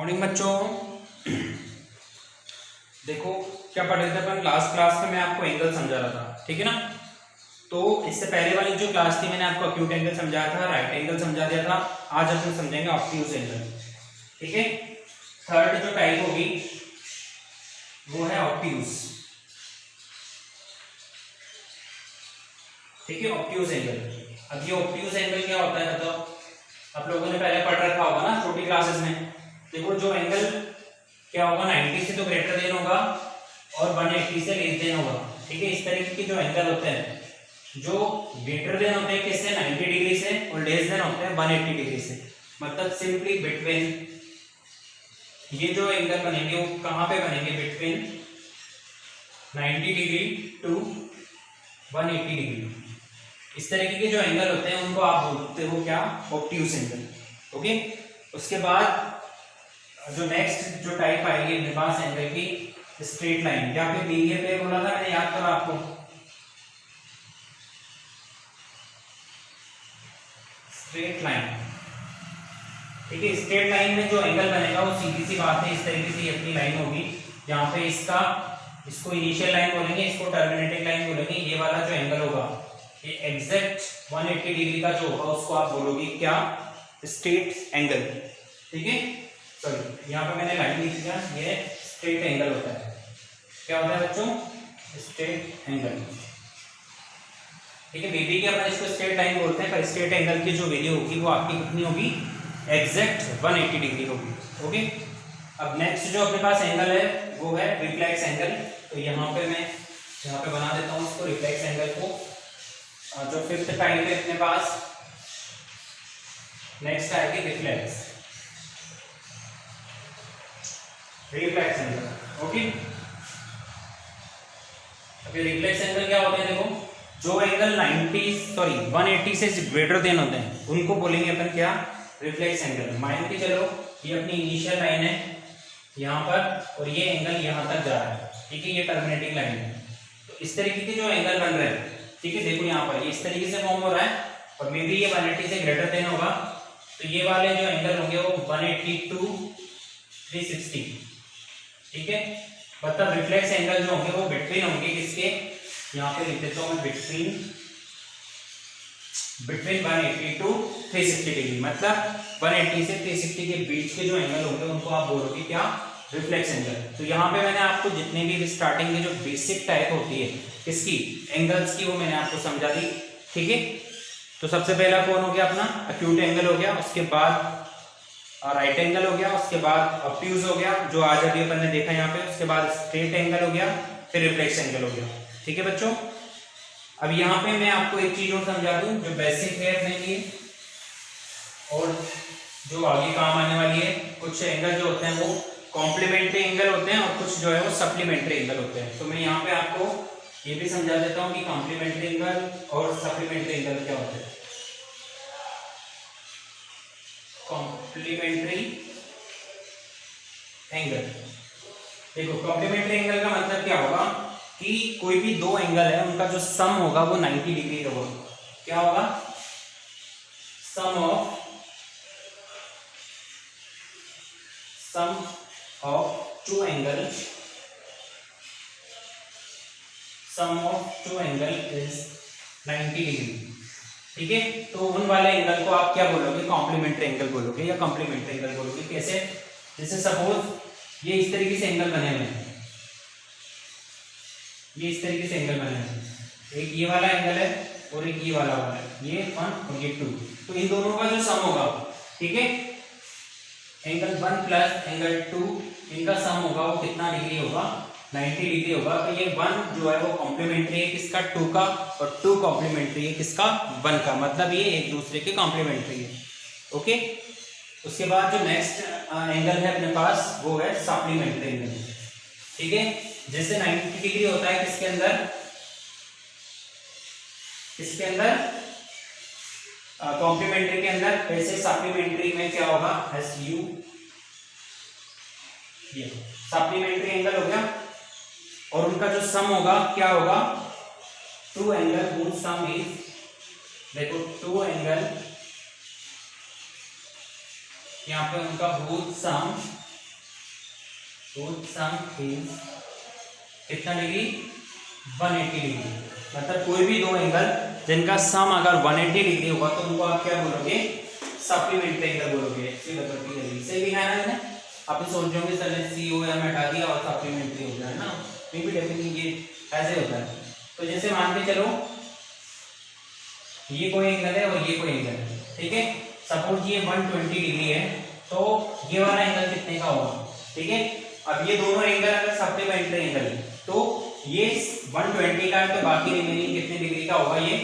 Morning बच्चों। देखो क्या पढ़ रहे थे अपन लास्ट क्लास में, मैं आपको एंगल समझा रहा था, ठीक है ना। तो इससे पहले वाली जो क्लास थी मैंने आपको एक्यूट एंगल समझाया था, राइट एंगल समझा दिया था। आज अपन समझेंगे ऑब्ट्यूज एंगल, ठीक है। थर्ड जो टाइप होगी वो है ऑब्ट्यूज, ठीक है, ऑब्ट्यूज एंगल। अब ये ऑब्ट्यूज एंगल क्या होता है बताओ, आप लोगों ने पहले पढ़ रखा होगा ना छोटी क्लासेस में। देखो जो एंगल क्या होगा, 90 से तो ग्रेटर देन होगा और 180 से लेस देन होगा, ठीक है। इस तरीके के जो एंगल होते हैं, जो ग्रेटर देन होते हैं किससे, 90 डिग्री से, और लेस देन होते हैं 180 डिग्री से। मतलब सिंपली बिटवीन, ये जो एंगल बनेंगे वो कहां पे बनेंगे, बिटवीन 90 डिग्री टू 180 डिग्री। इस तरीके के जो एंगल होते हैं उनको आप बोलते हो क्या, ऑब्ट्यूज एंगल, ओके। उसके बाद जो नेक्स्ट जो टाइप आएगी मेरे पास एंगल की, स्ट्रेट लाइन, या फिर बीए पे बोला था मैंने, याद करो आपको, स्ट्रेट लाइन, ठीक है। स्ट्रेट लाइन में जो एंगल बनेगा वो सीधी सी बात है, इस तरीके से अपनी लाइन होगी, जहां पे इसको इनिशियल लाइन बोलेंगे, इसको टर्मिनेटिंग लाइन बोलेंगे। ये वाला जो एंगल होगा ये एग्जैक्ट 180 डिग्री का जो होगा उसको आप बोलोगे क्या, स्ट्रेट एंगल, ठीक है। सॉरी यहाँ पे मैंने लाइन लिख दिया, ये स्ट्रेट एंगल होता है। क्या होता है बच्चों, स्ट्रेट एंगल, ठीक है। बेबी के अपन इसको स्ट्रेट लाइन बोलते हैं, पर स्ट्रेट एंगल की जो वैल्यू होगी वो आपकी कितनी होगी, एग्जैक्ट 180 डिग्री होगी, ओके। अब नेक्स्ट जो अपने पास एंगल है वो है रिफ्लेक्स एंगल। तो यहाँ पे मैं बना देता हूँ उसको, रिफ्लेक्स एंगल को। जो फिफ्थ टाइप है अपने पास, नेक्स्ट आएगी रिफ्लेक्स एंगल, ओके। अभी रिफ्लेक्स एंगल क्या होते हैं, देखो जो एंगल 180 से ग्रेटर देन होते हैं उनको बोलेंगे अपन क्या, रिफ्लेक्स एंगल। मान के चलो ये अपनी इनिशियल लाइन है यहाँ पर, और ये एंगल यहाँ तक जा रहा है, ठीक है, ये टर्मिनेटिंग लाइन है। तो इस तरीके के जो एंगल बन रहे हैं, ठीक है, देखो यहाँ पर ये इस तरीके से फॉर्म हो रहा है, और मे बी ये 180 से ग्रेटर देन होगा, तो ये वाले जो एंगल होंगे वो 180 टू 360, ठीक है। मतलब रिफ्लेक्स एंगल जो होंगे वो बिटवीन होंगे किसके, यहाँ पे लिख देता हूँ मैं, बिटवीन 180 टू 360 डिग्री। मतलब 180 से 360 के बीच के जो एंगल होंगे उनको आप बोलोगे क्या, रिफ्लेक्स एंगल। तो यहाँ पे मैंने आपको जितने भी स्टार्टिंग में जो बेसिक टाइप होती है किसकी, एंगल्स की, वो मैंने आपको समझा दी, ठीक है। तो सबसे पहला कौन हो गया अपना, एक्यूट एंगल हो गया, उसके बाद राइट एंगल हो गया, उसके बाद ऑब्ट्यूज हो गया जो आज अभी अपन ने देखा यहाँ पे, उसके बाद स्ट्रेट एंगल हो गया, फिर रिफ्लेक्स एंगल हो गया, ठीक है बच्चों। अब यहाँ पे मैं आपको एक चीज और समझा दूं जो बेसिक है अपने लिए, और जो आगे काम आने वाली है। कुछ एंगल जो होते हैं वो कॉम्प्लीमेंट्री एंगल होते हैं, और कुछ जो है वो सप्लीमेंट्री एंगल होते हैं। तो मैं यहाँ पे आपको ये भी समझा देता हूँ कि कॉम्प्लीमेंट्री एंगल और सप्लीमेंट्री एंगल क्या होते हैं। कॉम्प्लीमेंट्री एंगल, देखो कॉम्प्लीमेंट्री एंगल का मतलब क्या होगा कि कोई भी दो एंगल है उनका जो सम होगा वो 90 डिग्री होगा। क्या होगा, sum of two angle, sum of two angle is 90 degree, ठीक है। तो उन वाले एंगल को आप क्या बोलोगे, कॉम्प्लीमेंट्री एंगल बोलोगे या कॉम्प्लीमेंट्री एंगल बोलोगे। कैसे, जैसे सपोज ये इस तरीके से एंगल बने हुए हैं, ये इस तरीके से एंगल बने हैं, एक ये वाला एंगल है और एक ये वाला है, ये 1 और ये 2। तो इन दोनों का जो सम होगा, ठीक है, एंगल 1 प्लस एंगल 2, इनका सम होगा वो कितना डिग्री होगा, 90 डिग्री होगा। तो ये 1 जो है वो कॉम्प्लीमेंट्री है किसका, 2 का, और 2 कॉम्प्लीमेंट्री है किसका, 1 का। मतलब ये एक दूसरे के कॉम्प्लीमेंट्री है, ओके। उसके बाद जो नेक्स्ट एंगल है अपने पास वो है सप्लीमेंट्री एंगल, ठीक है। जैसे 90 डिग्री होता है किसके अंदर, कॉम्प्लीमेंट्री के अंदर, वैसे सप्लीमेंट्री में क्या होगा, SU, ये सप्लीमेंट्री एंगल हो गया, और उनका जो सम होगा क्या होगा, 2 एंगल whose sum is, देखो 2 एंगल यहाँ पे उनका whose sum तो सम इज कितना डिग्री, 180 डिग्री। मतलब कोई भी दो एंगल जिनका सम अगर 180 डिग्री होगा तो उनको आप क्या बोलोगे, सप्लीमेंट्री एंगल बोलोगे। सही लिखा है ना मैंने? आप सोच रहे होंगे सर सी ओ एम हटा दिया और सप्लीमेंट्री हो गया है ना, मे बी डेफिनेटली ये ऐसे होता है। तो जैसे मान के चलो ये कोई एंगल है और ये कोई एंगल है, ठीक है। सपोज ये 120 डिग्री है, तो ये वाला एंगल कितने का होगा, ठीक है। अब ये दोनों एंगल अगर सप्लीमेंट्री एंगल है तो ये 120 का है, तो बाकी रिमेनिंग कितने डिग्री का होगा, ये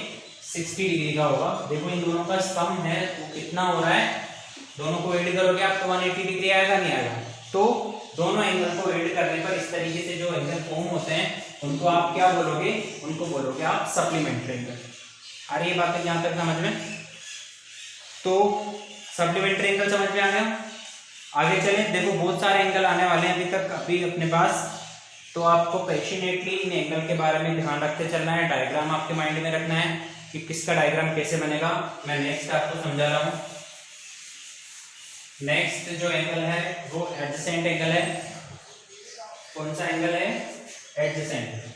60 डिग्री का होगा। देखो इन दोनों का सम है वो कितना हो रहा है, दोनों को ऐड करोगे आप तो 180 डिग्री आएगा, नहीं आएगा। तो दोनों एंगल को ऐड करने पर इस तरीके से जो एंगल फॉर्म होते हैं उनको आप क्या बोलोगे, उनको बोलोगे आप सप्लीमेंट्री एंगल। आ रही है बात यहाँ तक समझ में? तो सप्लीमेंट्री एंगल समझ में आ गया। आगे चलें, देखो बहुत सारे एंगल आने वाले हैं अभी अपने पास, तो आपको पैशनेटली इन एंगल के बारे में ध्यान रखते चलना है। डायग्राम आपके माइंड में रखना है कि किसका डायग्राम कैसे बनेगा। मैं नेक्स्ट आपको समझा रहा हूँ। नेक्स्ट जो एंगल है वो एडजेसेंट एंगल है। कौन सा एंगल है? एडजेसेंट।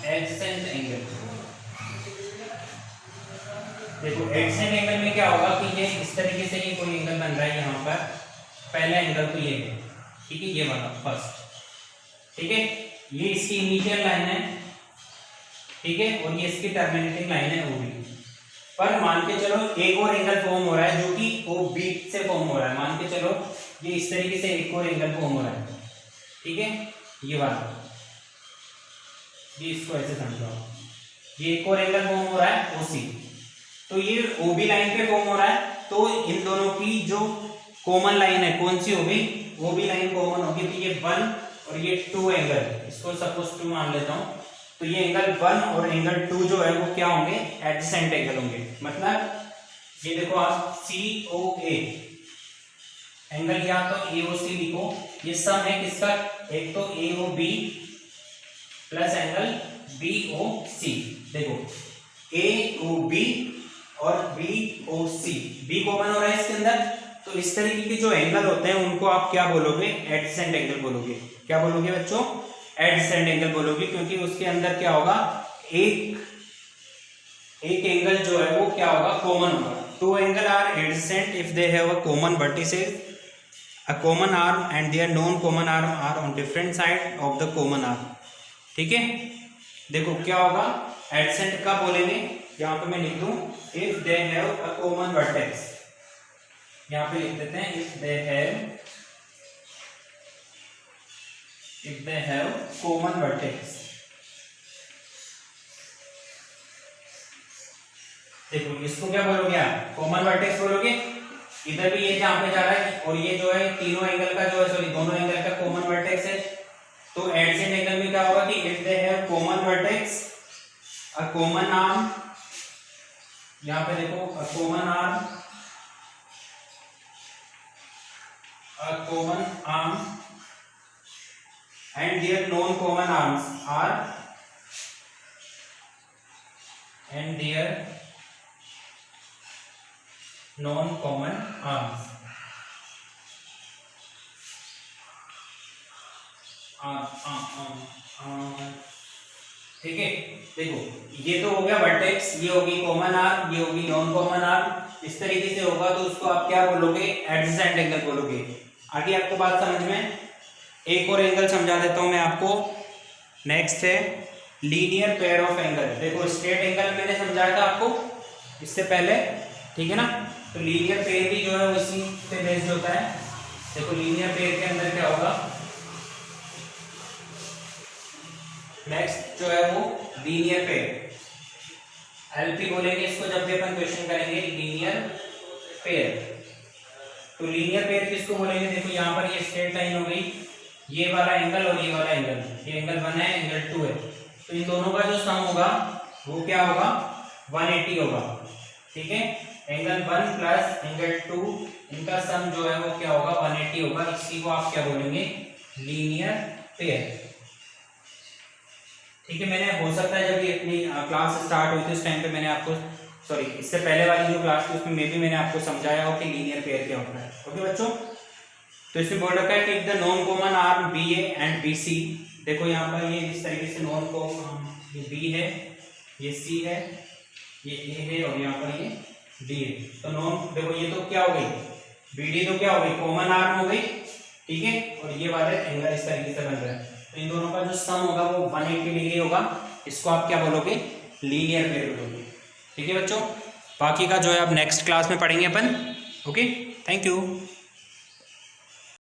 एडजेसेंट एंगल, देखो एडजेसेंट एंगल में क्या होगा कि ये इस तरीके से ये कोई एंगल बन रहा है यहाँ पर। पहला एंगल तो ये है, ठीक है, ये वाला फर्स्ट, ठीक है। ये इसकी इनिशियल लाइन है, ठीक है, और ये इसकी टर्मिनेटिंग लाइन है ओबी। पर मान के चलो एक और एंगल फॉर्म हो रहा है जो कि ओबी से फॉर्म हो रहा है। मान के चलो ये इस तरीके से एक और एंगल फॉर्म हो रहा है, ठीक है, ये वाला, ये इसको ऐसे समझो, ये एक और एंगल फॉर्म हो रहा है ओसी। तो ये ओबी लाइन पे फॉर्म हो रहा है, तो इन दोनों की जो कॉमन लाइन है कौन सी होगी, ओबी लाइन कॉमन होगी। तो ये 1 और ये 2 एंगल, इसको सपोज 2 मान लेता हूं, तो ये एंगल 1 और एंगल 2 जो है वो क्या होंगे, एडजेसेंट एंगल होंगे। मतलब ये देखो आप COA एंगल या तो AOC लिखो, ये सम है किसका, एक तो AOB प्लस एंगल BOC। देखो AOB और BOC, B कॉमन हो रहा है इसके अंदर, तो इस तरीके के जो एंगल होते हैं उनको आप क्या बोलोगे, एडजेसेंट एंगल बोलोगे। क्या बोलोगे बच्चों, एडजेसेंट एंगल बोलोगे, क्योंकि उसके अंदर क्या होगा, एक एंगल जो है वो क्या होगा, कॉमन होगा। Two angle are adjacent if they have a common vertices, a common arm and their non common arm are on different side of the common arm, ठीक है। देखो क्या होगा, एडजेसेंट कब बोलेंगे, यहाँ पे मैं लिख दूं if they have a common vertex, यहाँ पे लिख देते हैं if they have common vertex. देखो इसको क्या बोलोगे आप, कॉमन वर्टेक्स बोलोगे। इधर भी ये जहां पे जा रहा है और ये जो है तीनों एंगल का जो है, सॉरी दोनों एंगल का कॉमन वर्टेक्स है। तो एडजेसेंट एंगल में क्या होगा कि if they have common vertex, a common arm, यहाँ पे देखो अ common arm, a common arm and their non common arms are and their non common arms ठीक है। देखो ये तो हो गया वर्टेक्स, ये होगी कॉमन आर्म, ये होगी नॉन कॉमन आर्म। इस तरीके से होगा तो उसको आप क्या बोलोगे, एडजेसेंट एंगल बोलोगे। आगे आपको बात समझ में, एक और एंगल समझा देता हूं मैं आपको। नेक्स्ट है लीनियर पेयर ऑफ एंगल। देखो स्ट्रेट एंगल मैंने समझाया था आपको इससे पहले, ठीक है ना। तो लीनियर पेयर भी जो है उसी पे बेस्ड होता है। देखो लीनियर पेयर के अंदर क्या होगा, नेक्स्ट जो है वो लीनियर पेयर, एलपी बोलेंगे इसको जब भी अपन क्वेश्चन करेंगे, लीनियर पेयर। तो लीनियर पेयर किसको बोलेंगे, देखो यहाँ पर ये स्ट्रेट लाइन हो गई, ये वाला एंगल और ये वाला एंगल, ये एंगल 1 है एंगल 2 है, तो इन दोनों का जो सम होगा वो क्या होगा, 180 होगा, ठीक है। एंगल 1 प्लस एंगल 2 इनका सम जो है वो क्या होगा, 180 होगा। इसी को आप क्या बोलेंगे, लीनियर पेयर, ठीक है। मैंने हो सकता है जब ये अपनी क्लास स्टार्ट हुई थी उस टाइम पे मैंने आपको सॉरी इससे पहले वाली जो क्लास थी उसमें मैंने आपको समझाया हो कि लीनियर पेयर क्या होता है। ओके बच्चों, तो इसमें बोल रखा है कि the non common arm B A and B C. देखो यहाँ पर ये इस तरीके से नॉन कॉमन, ये बी है, ये सी है, ये ए है और यहाँ पर ये डी है। तो नॉन देखो ये तो क्या हो गई, बी डी तो क्या हो गई, कॉमन आर्म हो गई, ठीक है। और ये वाले एंगल इस तरीके से बन रहा है, तो इन दोनों का जो सम होगा वो 180 डिग्री होगा। इसको आप क्या बोलोगे, लीनियर पेयर बोलोगे, ठीक है बच्चों। बाकी का जो है अब नेक्स्ट क्लास में पढ़ेंगे अपन। Okay, thank you.